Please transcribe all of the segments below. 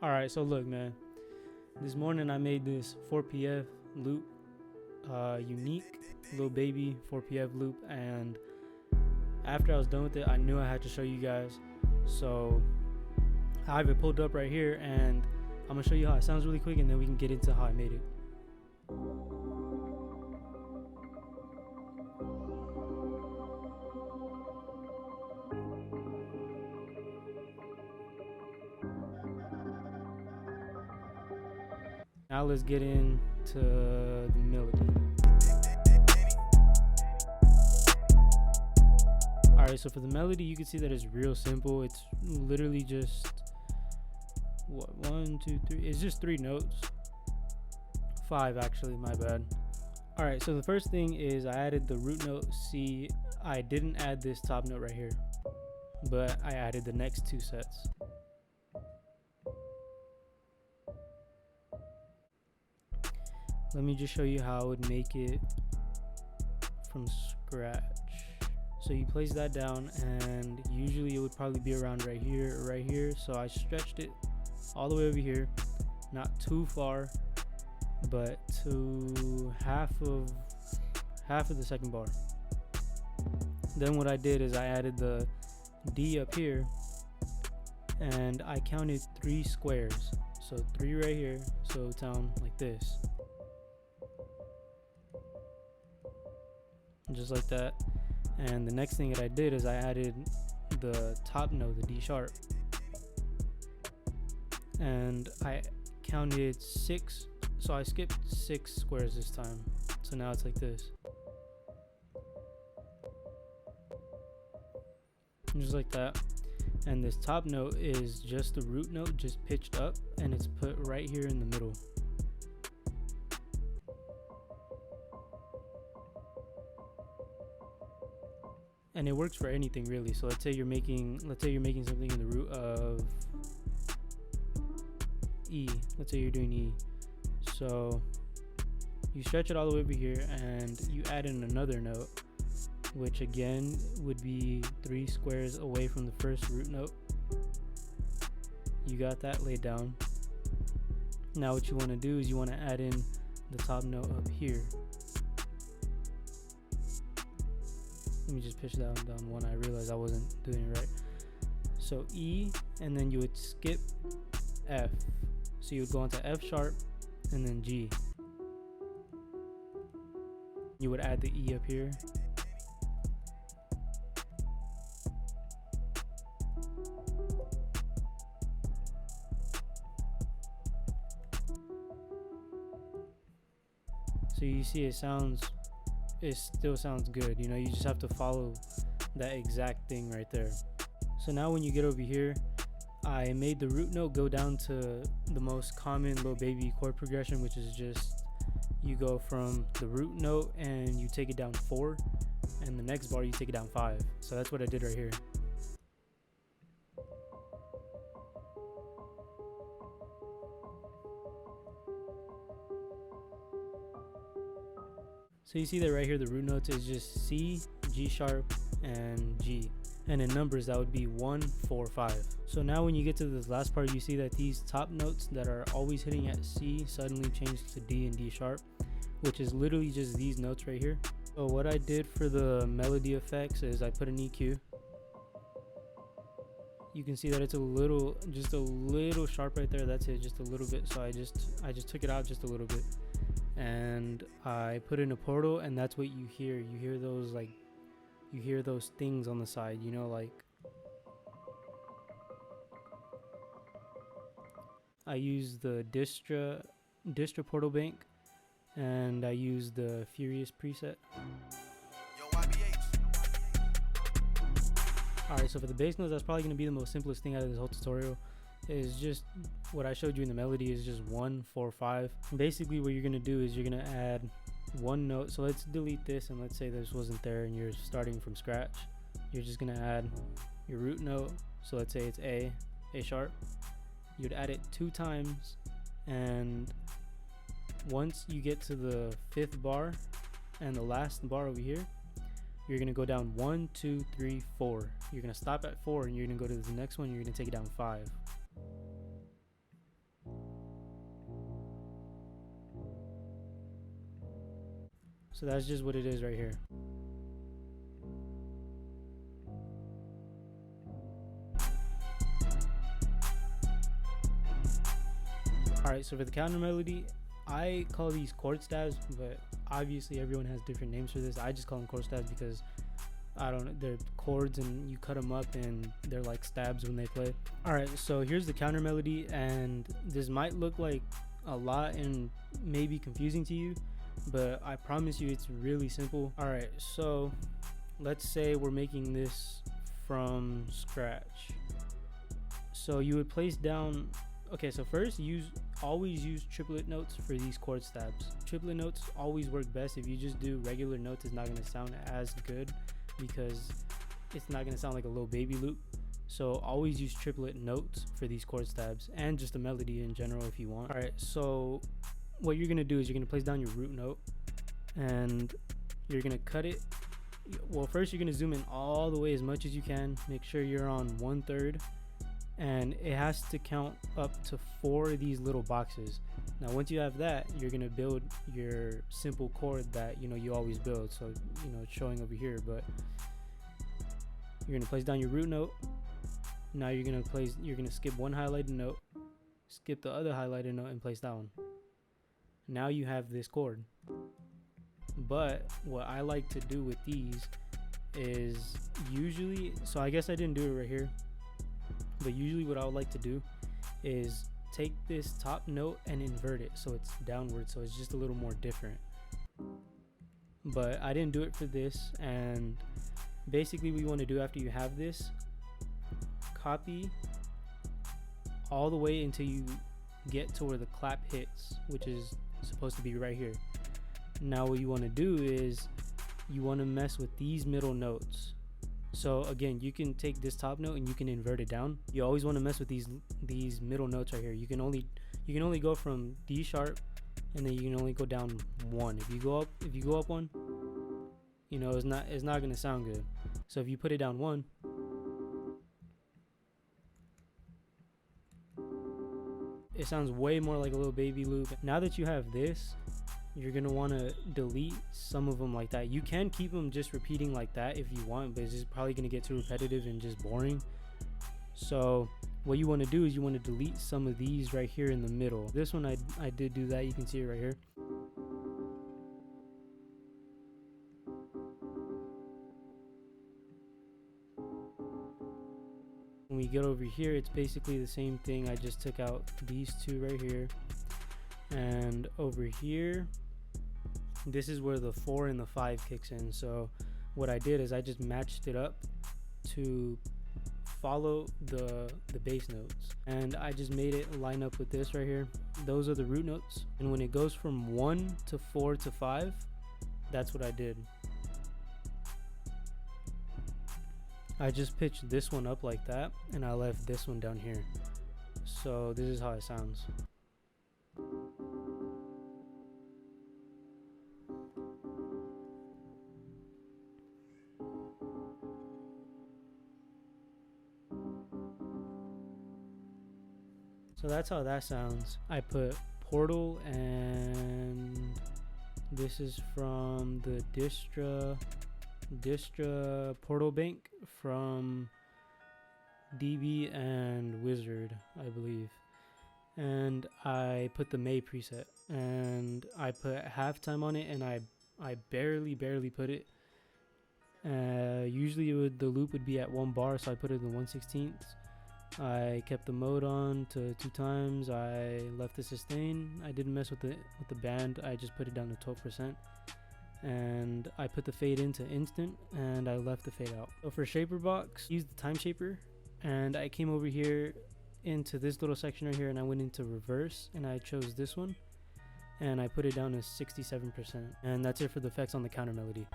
Alright, so look, man. This morning I made this 4PF loop, unique little baby 4PF loop, and after I was done with it, I knew I had to show you guys. So I have it pulled up right here, and I'm gonna show you how it sounds really quick, and then we can get into how I made it. Now let's get into the melody. Alright, so for the melody, you can see that it's real simple. It's literally just, what, 1, 2, 3, it's just 3 notes. 5 actually, my bad. Alright, so the first thing is I added the root note C. I didn't add this top note right here, but I added the next 2 sets. Let me just show you how I would make it from scratch. So you place that down, and usually it would probably be around right here or right here. So I stretched it all the way over here, not too far, but to half of the second bar. Then what I did is I added the D up here, and I counted 3 squares. So 3 right here, so it sounds like this. Just like that. And the next thing that I did is I added the top note, the D sharp, and I counted 6, so I skipped 6 squares this time, so now it's like this, just like that. And this top note is just the root note, just pitched up, and it's put right here in the middle. And it works for anything really. So let's say you're making something in the root of E. Let's say you're doing E. So you stretch it all the way over here, and you add in another note, which again would be 3 squares away from the first root note. You got that laid down. Now what you want to do is you want to add in the top note up here. Let me just pitch down one. I realized I wasn't doing it right. So E, and then you would skip F. So you would go into F sharp and then G. You would add the E up here. So you see it still sounds good, you know. You just have to follow that exact thing right there. So now when you get over here, I made the root note go down to the most common little baby chord progression, which is just you go from the root note and you take it down 4, and the next bar you take it down 5. So that's what I did right here. So you see that right here, the root notes is just C, G sharp, and G. And in numbers, that would be 1, 4, 5. So now when you get to this last part, you see that these top notes that are always hitting at C suddenly change to D and D sharp, which is literally just these notes right here. So what I did for the melody effects is I put an EQ. You can see that it's just a little sharp right there. That's it, just a little bit. So I just took it out just a little bit. And I put in a portal, and that's what you hear. You hear those things on the side, you know, like I use the Distra portal bank, and I use the Furious preset. Alright, so for the bass notes, that's probably going to be the most simplest thing out of this whole tutorial. Is just what I showed you in the melody is just 1, 4, 5. Basically what you're going to do is you're going to add one note. So let's delete this, and let's say this wasn't there and you're starting from scratch. You're just going to add your root note. So let's say it's A sharp. You'd add it 2 times, and once you get to the 5th bar and the last bar over here, you're going to go down 1, 2, 3, 4. You're going to stop at 4, and you're going to go to the next one. You're going to take it down 5. So that's just what it is right here. Alright, so for the counter melody, I call these chord stabs, but obviously everyone has different names for this. I just call them chord stabs because I don't know, they're chords and you cut them up and they're like stabs when they play. Alright, so here's the counter melody, and this might look like a lot and maybe confusing to you, but I promise you it's really simple. Alright, so let's say we're making this from scratch. So you would place down, okay, so first always use triplet notes for these chord stabs. Triplet notes always work best. If you just do regular notes, it's not going to sound as good because it's not going to sound like a little baby loop. So always use triplet notes for these chord stabs, and just a melody in general if you want. Alright, so what you're going to do is you're going to place down your root note and you're going to cut it. Well, first you're going to zoom in all the way as much as you can. Make sure you're on 1/3. And it has to count up to 4 of these little boxes. Now once you have that, you're gonna build your simple chord that you always build. So it's showing over here, but you're gonna place down your root note. Now you're gonna skip one highlighted note, skip the other highlighted note, and place that one. Now you have this chord. But what I like to do with these is usually, so I guess I didn't do it right here, but usually what I would like to do is take this top note and invert it so it's downward, so it's just a little more different. But I didn't do it for this, and basically what you want to do after you have this, copy all the way until you get to where the clap hits, which is supposed to be right here. Now what you want to do is you want to mess with these middle notes. So again, you can take this top note and you can invert it down. You always want to mess with these middle notes right here. You can only go from D sharp, and then you can only go down 1. If you go up 1, it's not gonna sound good. So if you put it down 1, it sounds way more like a little baby loop. Now that you have this, you're gonna want to delete some of them like that. You can keep them just repeating like that if you want, but it's just probably gonna get too repetitive and just boring. So what you want to do is you want to delete some of these right here in the middle. This one I did do that. You can see it right here. When we get over here, it's basically the same thing. I just took out these two right here, and over here, this is where the 4 and the 5 kicks in. So what I did is I just matched it up to follow the bass notes, and I just made it line up with this right here. Those are the root notes, and when it goes from 1 to 4 to 5, that's what I did. I just pitched this one up like that, and I left this one down here. So this is how it sounds. So that's how that sounds. I put Portal, and this is from the Distra Portal Bank from DB and Wizard, I believe. And I put the May preset, and I put halftime on it, and I barely put it. Usually the loop would be at 1 bar, so I put it in 1/16. I kept the mode on to 2 times. I left the sustain. I didn't mess with the band. I just put it down to 12%. And I put the fade into instant, and I left the fade out. So for shaper box, use the time shaper, and I came over here into this little section right here, and I went into reverse, and I chose this one, and I put it down to 67%. And that's it for the effects on the counter melody.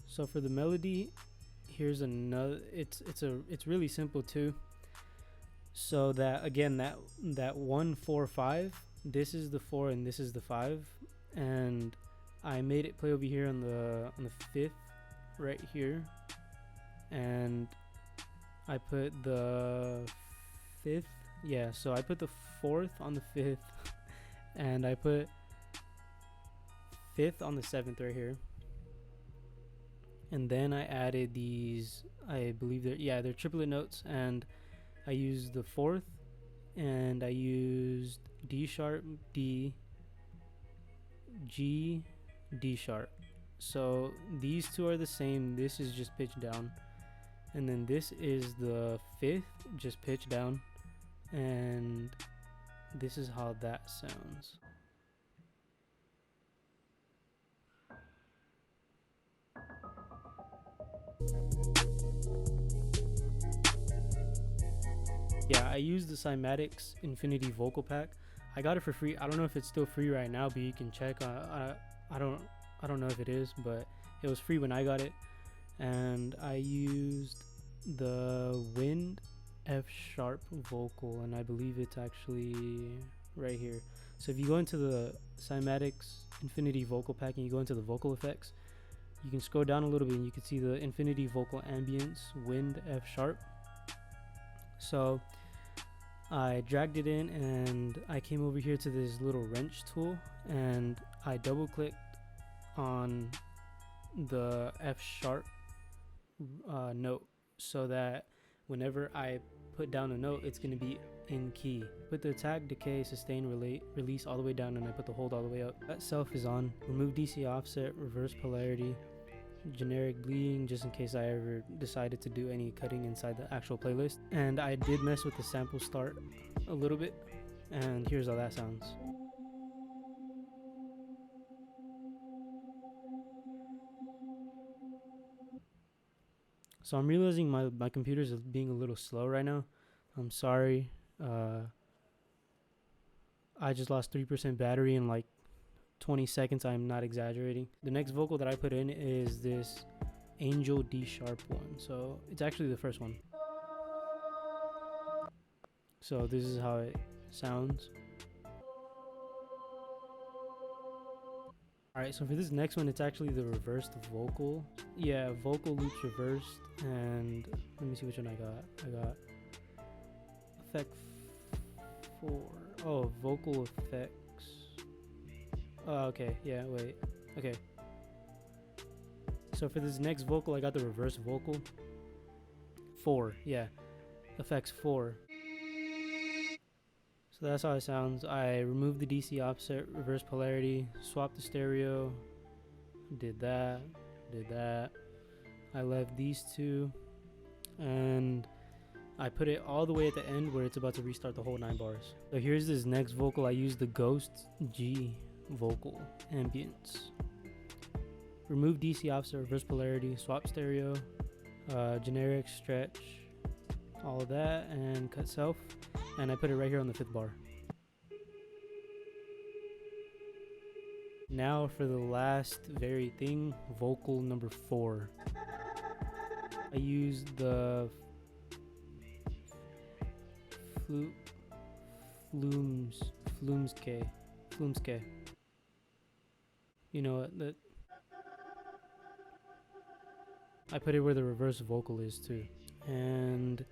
So for the melody, here's another. It's really simple too. So that again, that 1 4 5, this is the 4 and this is the 5, and I made it play over here on the 5th right here, and I put the 5th, yeah, so I put the 4th on the 5th, and I put 5th on the 7th right here. And then I added these, I believe they're triplet notes, and I used the 4th, and I used D sharp, D, G, D sharp. So these two are the same. This is just pitched down, and then this is the 5th, just pitched down, and this is how that sounds. Yeah, I used the 𝗠𝗬𝗟𝗡𝗞𝗦 Infinity Vocal Pack. I got it for free. I don't know if it's still free right now, but you can check. I don't know if it is, but it was free when I got it. And I used the Wind F sharp vocal, and I believe it's actually right here. So if you go into the 𝗠𝗬𝗟𝗡𝗞𝗦 Infinity Vocal Pack and you go into the vocal effects, you can scroll down a little bit and you can see the Infinity Vocal Ambience Wind F sharp. So I dragged it in and I came over here to this little wrench tool and I double clicked on the F sharp note so that whenever I put down a note, it's going to be in key. Put the attack, decay, sustain, release all the way down, and I put the hold all the way up. That self is on. Remove DC offset, reverse polarity, generic bleeding, just in case I ever decided to do any cutting inside the actual playlist. And I did mess with the sample start a little bit, and here's how that sounds. So I'm realizing my computer is being a little slow right now. I'm sorry. I just lost 3% battery in like 20 seconds. I'm not exaggerating. The next vocal that I put in is this Angel D sharp one. So it's actually the first one. So this is how it sounds. Alright, so for this next one, it's actually the reversed vocal. Yeah, vocal loops reversed. And let me see which one I got. I got effect 4. Oh, vocal effects. Oh, okay. Yeah, wait. Okay. So for this next vocal, I got the reverse vocal. 4. Yeah. Effects 4. So that's how it sounds. I removed the DC offset, reverse polarity, swapped the stereo, did that. I left these two, and I put it all the way at the end where it's about to restart the whole 9 bars. So here's this next vocal. I used the Ghost G vocal ambience. Remove DC offset, reverse polarity, swap stereo, generic, stretch, all of that, and cut self. And I put it right here on the 5th bar. Now for the last very thing, vocal number 4. I used the 𝗠𝗬𝗟𝗡𝗞𝗦. You know what? I put it where the reverse vocal is too. And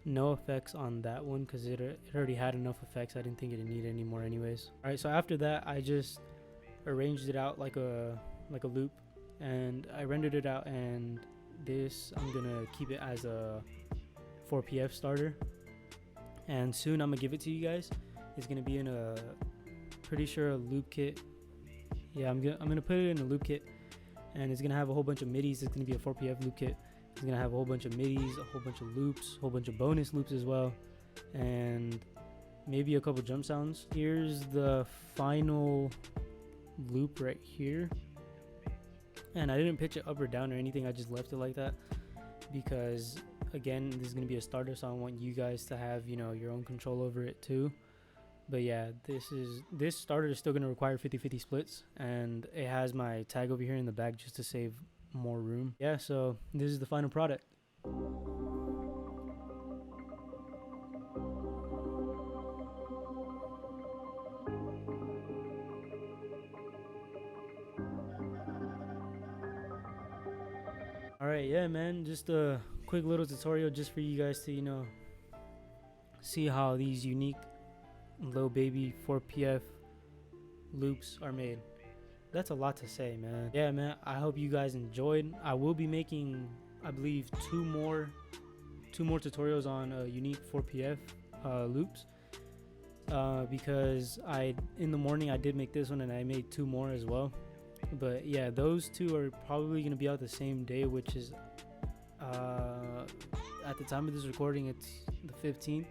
no effects on that one because it already had enough effects. I didn't think it needed any more anyways. Alright, so after that I just arranged it out like a loop, and I rendered it out, and this I'm gonna keep it as a 4PF starter, and soon I'm gonna give it to you guys. It's gonna be in a pretty sure a loop kit. Yeah, I'm gonna put it in a loop kit, and it's gonna have a whole bunch of midis. It's gonna be a 4PF loop kit. It's gonna have a whole bunch of midis, a whole bunch of loops, a whole bunch of bonus loops as well, and maybe a couple jump sounds. Here's the final loop right here, and I didn't pitch it up or down or anything. I just left it like that because, again, this is gonna be a starter, so I want you guys to have, you know, your own control over it too. But yeah, this starter is still gonna require 50-50 splits, and it has my tag over here in the back just to save more room. Yeah, so this is the final product. Alright, yeah man, just a quick little tutorial just for you guys to, you know, see how these unique Lil Baby 4PF loops are made. That's a lot to say, man. Yeah, man, I hope you guys enjoyed. I will be making, I believe, two more tutorials on unique 4PF loops, because in the morning I did make this one and I made 2 more as well. But yeah, those 2 are probably going to be out the same day, which is at the time of this recording it's the 15th.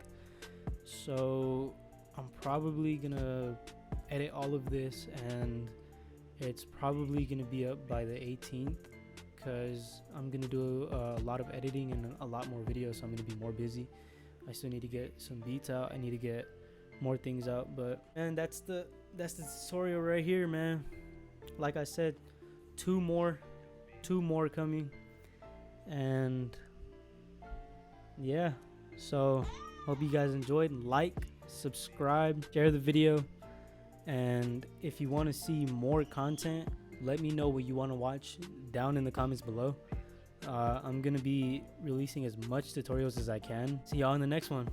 So I'm probably gonna edit all of this and it's probably gonna be up by the 18th, because I'm gonna do a lot of editing and a lot more videos, so I'm gonna be more busy. I still need to get some beats out. I need to get more things out. But man, that's the tutorial right here, man. Like I said, 2 more coming. And yeah, so hope you guys enjoyed. Like, subscribe, share the video, and if you want to see more content, let me know what you want to watch down in the comments below. I'm gonna be releasing as much tutorials as I can. See y'all in the next one.